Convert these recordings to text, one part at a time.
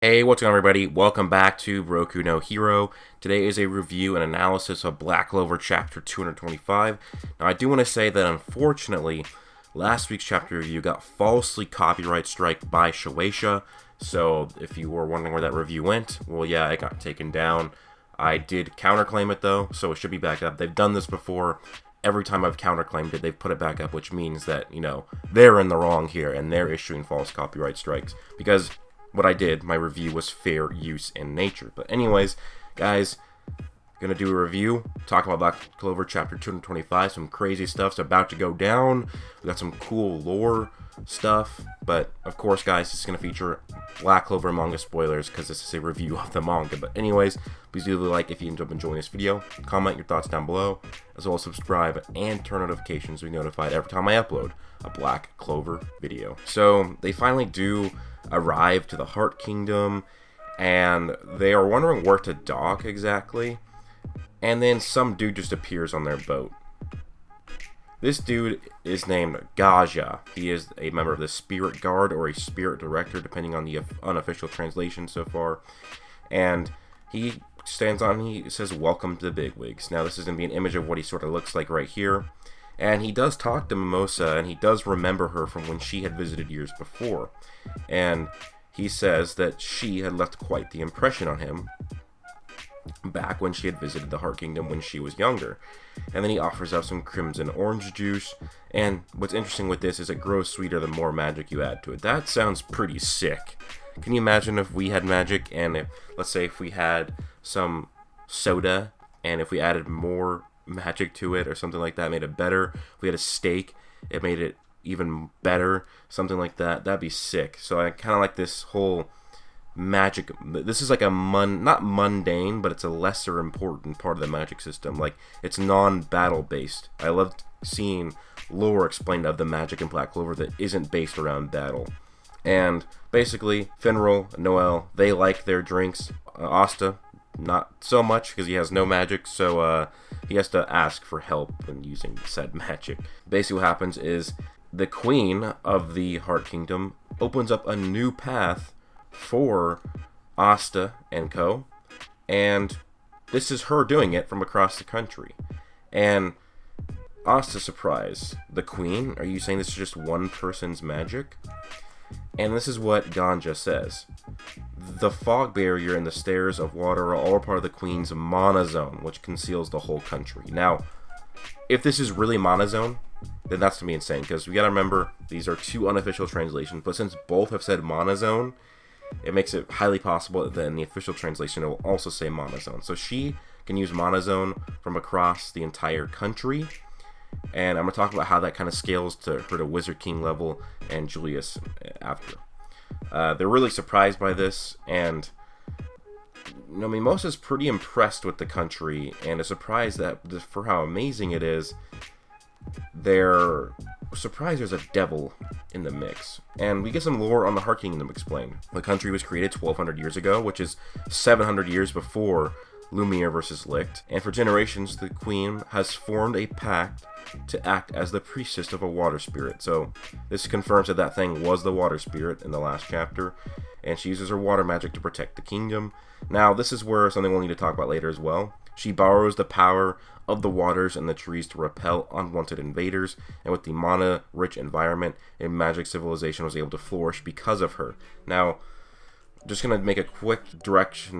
Hey, what's going on, everybody? Welcome back to Broku no Hero. Today is a review and analysis of Black Clover Chapter 225. Now, I do want to say that unfortunately, last week's chapter review got falsely copyright striked by WHOAAAAAH. So, if you were wondering where that review went, well, yeah, it got taken down. I did counterclaim it though, so it should be back up. They've done this before. Every time I've counterclaimed it, they've put it back up, which means that, they're in the wrong here and they're issuing false copyright strikes. Because what I did, my review was fair use in nature. But anyways, guys, gonna do a review, talk about Black Clover Chapter 225, some crazy stuff's about to go down. We got some cool lore stuff, but of course, guys, this is gonna feature Black Clover manga spoilers because this is a review of the manga. But anyways, please do leave a like if you end up enjoying this video, comment your thoughts down below, as well as subscribe and turn notifications to be notified every time I upload a Black Clover video. So they finally do arrive to the Heart Kingdom, and they are wondering where to dock exactly, and then some dude just appears on their boat. This dude is named Gaja. He is a member of the Spirit Guard, or a Spirit Director, depending on the unofficial translation so far, and he stands on, he says, "Welcome to the bigwigs." Now, this is going to be an image of what he sort of looks like right here, and he does talk to Mimosa, and he does remember her from when she had visited years before. And he says that she had left quite the impression on him back when she had visited the Heart Kingdom when she was younger. And then he offers out some crimson orange juice. And what's interesting with this is it grows sweeter the more magic you add to it. That sounds pretty sick. Can you imagine if we had magic, and if, let's say if we had some soda, and if we added more magic to it or something like that, made it better. If we had a steak, it made it even better, something like that. That'd be sick. So I kind of like this whole magic. This is like a not mundane, but it's a lesser important part of the magic system. Like, it's non-battle based. I love seeing lore explained of the magic in Black Clover that isn't based around battle. And basically, Finral, Noel, they like their drinks. Asta, not so much because he has no magic, so he has to ask for help when using said magic. Basically what happens is the queen of the Heart Kingdom opens up a new path for Asta and co, and this is her doing it from across the country. And Asta's surprised. The queen? Are you saying this is just one person's magic? And this is what Ganja says. The fog barrier and the stairs of water are all part of the Queen's mana zone, which conceals the whole country. Now, if this is really mana zone, then that's to me insane, because we gotta remember these are two unofficial translations, but since both have said mana zone, it makes it highly possible that in the official translation it will also say mana zone. So she can use mana zone from across the entire country. And I'm going to talk about how that kind of scales to her to Wizard King level and Julius after. They're really surprised by this, and Mimosa's pretty impressed with the country and is surprised that for how amazing it is. They're surprised there's a devil in the mix. And we get some lore on the Heart Kingdom explained. The country was created 1200 years ago, which is 700 years before Lumiere versus Licht, and for generations the queen has formed a pact to act as the priestess of a water spirit. So this confirms that that thing was the water spirit in the last chapter, and she uses her water magic to protect the kingdom. Now, this is where something we'll need to talk about later as well. She borrows the power of the waters and the trees to repel unwanted invaders, and with the mana-rich environment, a magic civilization was able to flourish because of her. Now, just gonna make a quick direct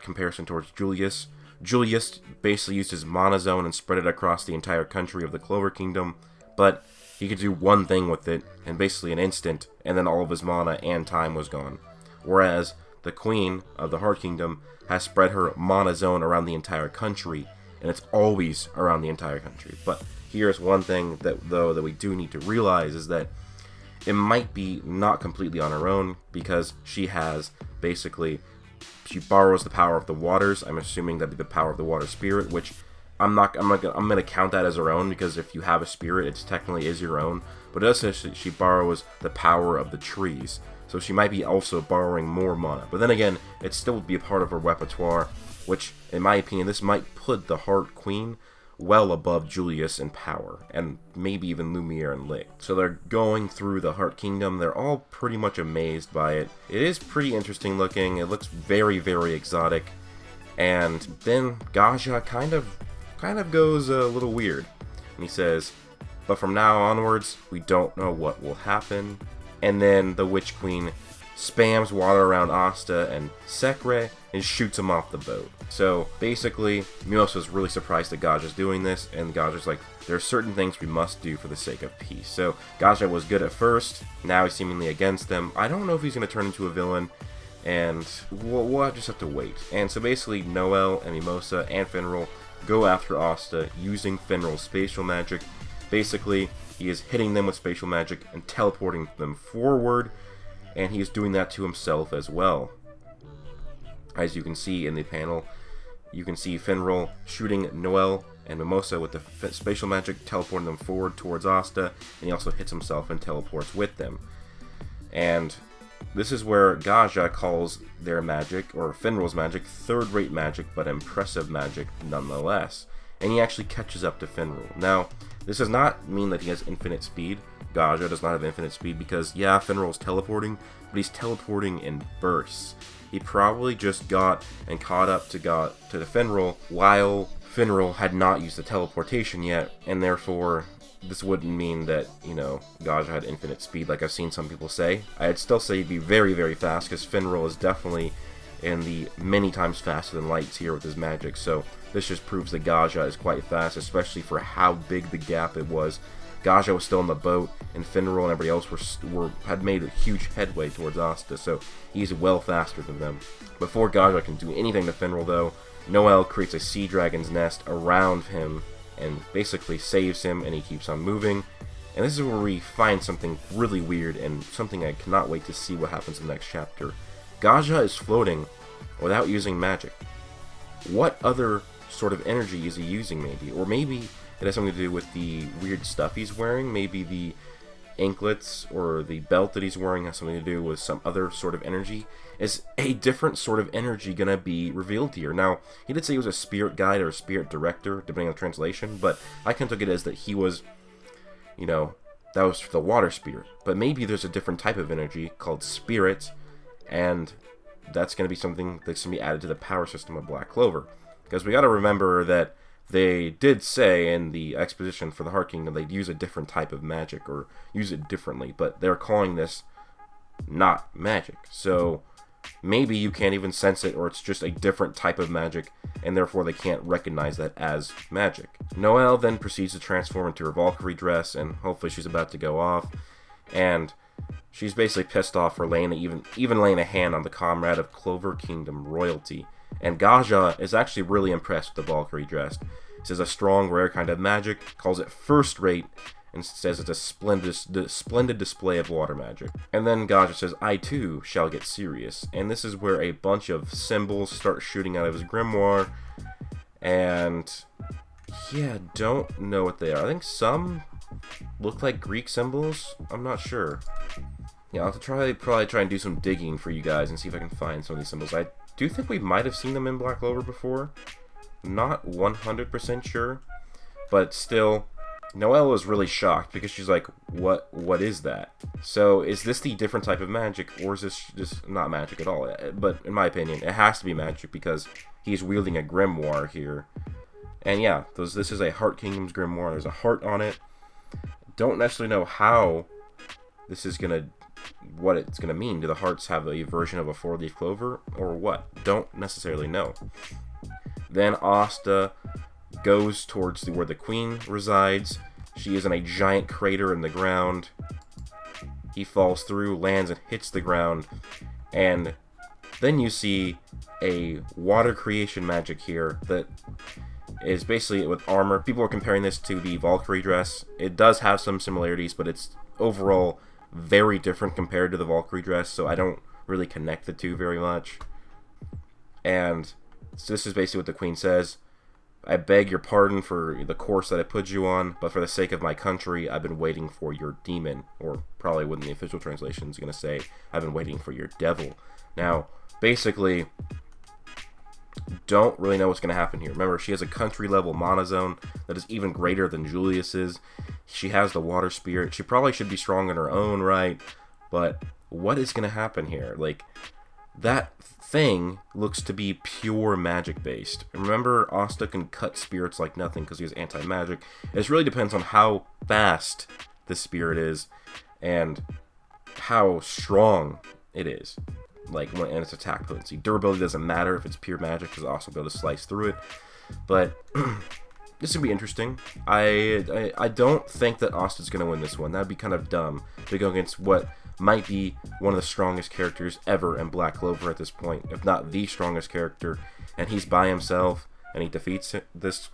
comparison towards Julius. Julius basically used his mana zone and spread it across the entire country of the Clover Kingdom, but he could do one thing with it in basically an instant, and then all of his mana and time was gone. Whereas the Queen of the Heart Kingdom has spread her mana zone around the entire country, and it's always around the entire country. But here's one thing that we do need to realize is that it might be not completely on her own, because she has basically, she borrows the power of the waters. I'm assuming that'd be the power of the water spirit, which I'm gonna count that as her own, because if you have a spirit, it technically is your own. But it does say she borrows the power of the trees, so she might be also borrowing more mana. But then again, it still would be a part of her repertoire, which, in my opinion, this might put the Heart Queen well above Julius in power, and maybe even Lumiere and Lick. So they're going through the Heart Kingdom. They're all pretty much amazed by it. It is pretty interesting looking. It looks very, very exotic. And then Gaja kind of goes a little weird. And he says, but from now onwards, we don't know what will happen. And then the Witch Queen spams water around Asta and Sekre and shoots him off the boat. So basically, Mimosa's really surprised that Gaja's doing this, and Gaja's like, there are certain things we must do for the sake of peace. So Gaja was good at first, now he's seemingly against them. I don't know if he's going to turn into a villain, and we'll just have to wait. And so basically, Noelle and Mimosa and Finral go after Asta using Finral's spatial magic. Basically, he is hitting them with spatial magic and teleporting them forward, and he is doing that to himself as well. As you can see in the panel, you can see Finral shooting Noelle and Mimosa with the spatial magic, teleporting them forward towards Asta, and he also hits himself and teleports with them. And this is where Gaja calls their magic, or Finral's magic, third-rate magic, but impressive magic nonetheless. And he actually catches up to Finral. Now, this does not mean that he has infinite speed. Gaja does not have infinite speed because, yeah, Finral's teleporting, but he's teleporting in bursts. He probably just got and caught up to the Finral while Finral had not used the teleportation yet, and therefore this wouldn't mean that, you know, Gaja had infinite speed like I've seen some people say. I'd still say he'd be very, very fast, because Finral is definitely in the many times faster than lights here with his magic, so this just proves that Gaja is quite fast, especially for how big the gap it was. Gaja was still in the boat, and Finral and everybody else had made a huge headway towards Asta, so he's well faster than them. Before Gaja can do anything to Finral, though, Noelle creates a sea dragon's nest around him and basically saves him, and he keeps on moving. And this is where we find something really weird and something I cannot wait to see what happens in the next chapter. Gaja is floating without using magic. What other sort of energy is he using, maybe? Or maybe it has something to do with the weird stuff he's wearing. Maybe the anklets or the belt that he's wearing has something to do with some other sort of energy. Is a different sort of energy gonna be revealed here? Now, he did say he was a spirit guide or a spirit director, depending on the translation, but I kind of took it as that he was, you know, that was the water spirit. But maybe there's a different type of energy called spirit, and that's gonna be something that's gonna be added to the power system of Black Clover. Because we gotta remember that they did say in the exposition for the Heart Kingdom they'd use a different type of magic, or use it differently, but they're calling this not magic. So maybe you can't even sense it, or it's just a different type of magic, and therefore they can't recognize that as magic. Noelle then proceeds to transform into her Valkyrie dress, and hopefully she's about to go off, and she's basically pissed off for even laying a hand on the comrade of Clover Kingdom royalty. And Gaja is actually really impressed with the Valkyrie dress. He says a strong, rare kind of magic, calls it first rate, and says it's a splendid display of water magic. And then Gaja says, I too shall get serious. And this is where a bunch of symbols start shooting out of his grimoire. And yeah, don't know what they are. I think some look like Greek symbols. I'm not sure. Yeah, I'll have to probably try and do some digging for you guys and see if I can find some of these symbols. I do think we might have seen them in Black Clover before. Not 100% sure. But still, Noelle was really shocked because she's like, what is that? So is this the different type of magic, or is this just not magic at all? But in my opinion, it has to be magic because he's wielding a grimoire here. And yeah, this is a Heart Kingdom's grimoire. There's a heart on it. Don't necessarily know how this is what it's gonna mean. Do the hearts have a version of a 4-leaf clover, or what? Don't necessarily know. Then Asta goes towards where the queen resides. She is in a giant crater in the ground. He falls through, lands, and hits the ground. And then you see a water creation magic here that is basically with armor. People are comparing this to the Valkyrie dress. It does have some similarities, but it's overall very different compared to the Valkyrie dress, so I don't really connect the two very much. And so this is basically what the queen says. I beg your pardon for the course that I put you on, but for the sake of my country, I've been waiting for your demon. Or probably what in the official translation is going to say, I've been waiting for your devil. Now, basically, don't really know what's going to happen here. Remember, she has a country level mana zone that is even greater than Julius's. She has the water spirit. She probably should be strong in her own right, but what is going to happen here? Like, that thing looks to be pure magic based. Remember, Asta can cut spirits like nothing because he has anti-magic. It really depends on how fast the spirit is and how strong it is, like when its attack potency. Durability doesn't matter if it's pure magic because Asta will be able to slice through it. But this would be interesting. I don't think that Asta's going to win this one. That'd be kind of dumb to go against what might be one of the strongest characters ever in Black Clover at this point, if not the strongest character, and he's by himself and he defeats this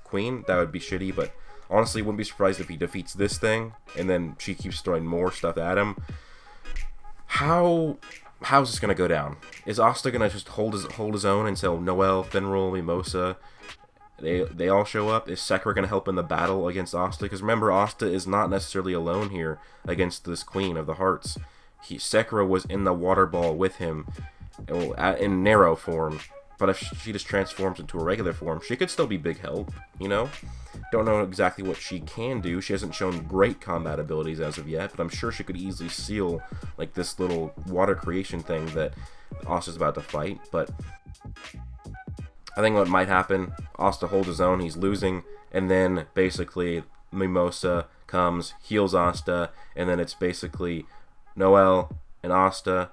queen. That would be shitty, but honestly, wouldn't be surprised if he defeats this thing and then she keeps throwing more stuff at him. How's this gonna go down? Is Asta gonna just hold his own until Noelle, Finral, Mimosa, they all show up? Is Sekra gonna help in the battle against Asta? Because remember, Asta is not necessarily alone here against this Queen of the Hearts. Sekra was in the water ball with him in narrow form, but if she just transforms into a regular form, she could still be big help, you know? Don't know exactly what she can do. She hasn't shown great combat abilities as of yet, but I'm sure she could easily seal like this little water creation thing that Asta's about to fight. But I think what might happen, Asta holds his own, he's losing, and then basically Mimosa comes, heals Asta, and then it's basically Noelle and Asta,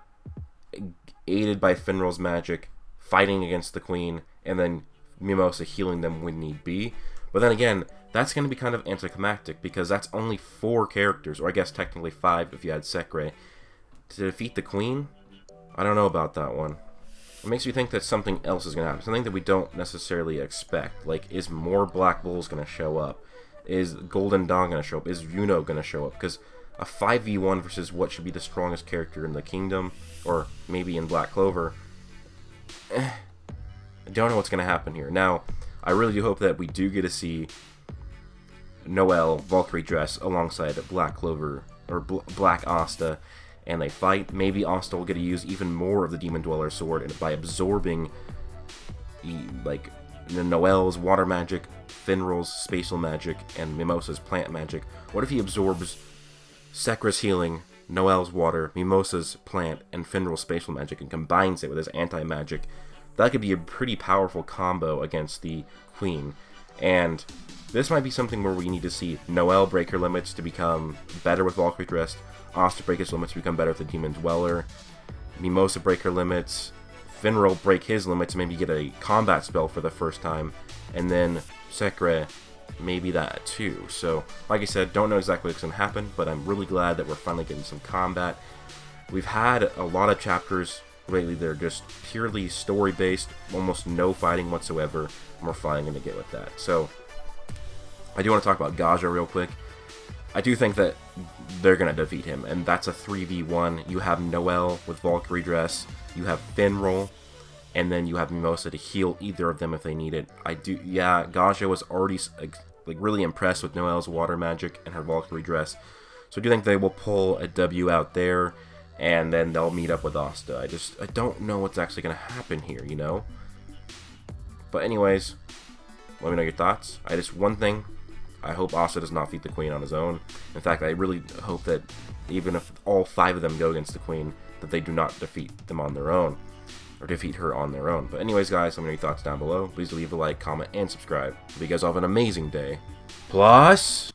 aided by Finral's magic, fighting against the Queen, and then Mimosa healing them when need be. But then again, that's going to be kind of anticlimactic, because that's only 4 characters, or I guess technically 5 if you had Sekre, to defeat the Queen. I don't know about that one. It makes me think that something else is going to happen, something that we don't necessarily expect. Like, is more Black Bulls going to show up? Is Golden Dawn going to show up? Is Yuno going to show up? Because a 5v1 versus what should be the strongest character in the kingdom, or maybe in Black Clover, I don't know what's going to happen here. Now, I really do hope that we do get to see Noelle Valkyrie dress alongside Black Clover, or Black Asta, and they fight. Maybe Asta will get to use even more of the Demon Dweller sword, and by absorbing like Noelle's water magic, Finral's spatial magic, and Mimosa's plant magic. What if he absorbs Sekra's healing, Noelle's water, Mimosa's plant, and Finral's spatial magic, and combines it with his anti-magic? That could be a pretty powerful combo against the Queen. And this might be something where we need to see Noelle break her limits to become better with Valkyrie Dress, Asta break his limits to become better with the Demon Dweller, Mimosa break her limits, Finral break his limits, maybe get a combat spell for the first time, and then Sekra maybe that too. So, like I said, don't know exactly what's going to happen, but I'm really glad that we're finally getting some combat. We've had a lot of chapters lately that are just purely story-based, almost no fighting whatsoever, and we're finally going to get with that. So, I do want to talk about Gaja real quick. I do think that they're going to defeat him, and that's a 3v1. You have Noelle with Valkyrie Dress, you have Finral, and then you have Mimosa to heal either of them if they need it. Yeah, Gaja was already like really impressed with Noelle's water magic and her Valkyrie Dress, so I do think they will pull a W out there, and then they'll meet up with Asta. I don't know what's actually going to happen here, you know? But anyways, let me know your thoughts. One thing, I hope Asta does not defeat the Queen on his own. In fact, I really hope that even if all 5 of them go against the Queen, that they do not defeat them on their own, or defeat her on their own. But anyways, guys, let me know your thoughts down below. Please leave a like, comment, and subscribe. Hope you guys all have an amazing day. Plus...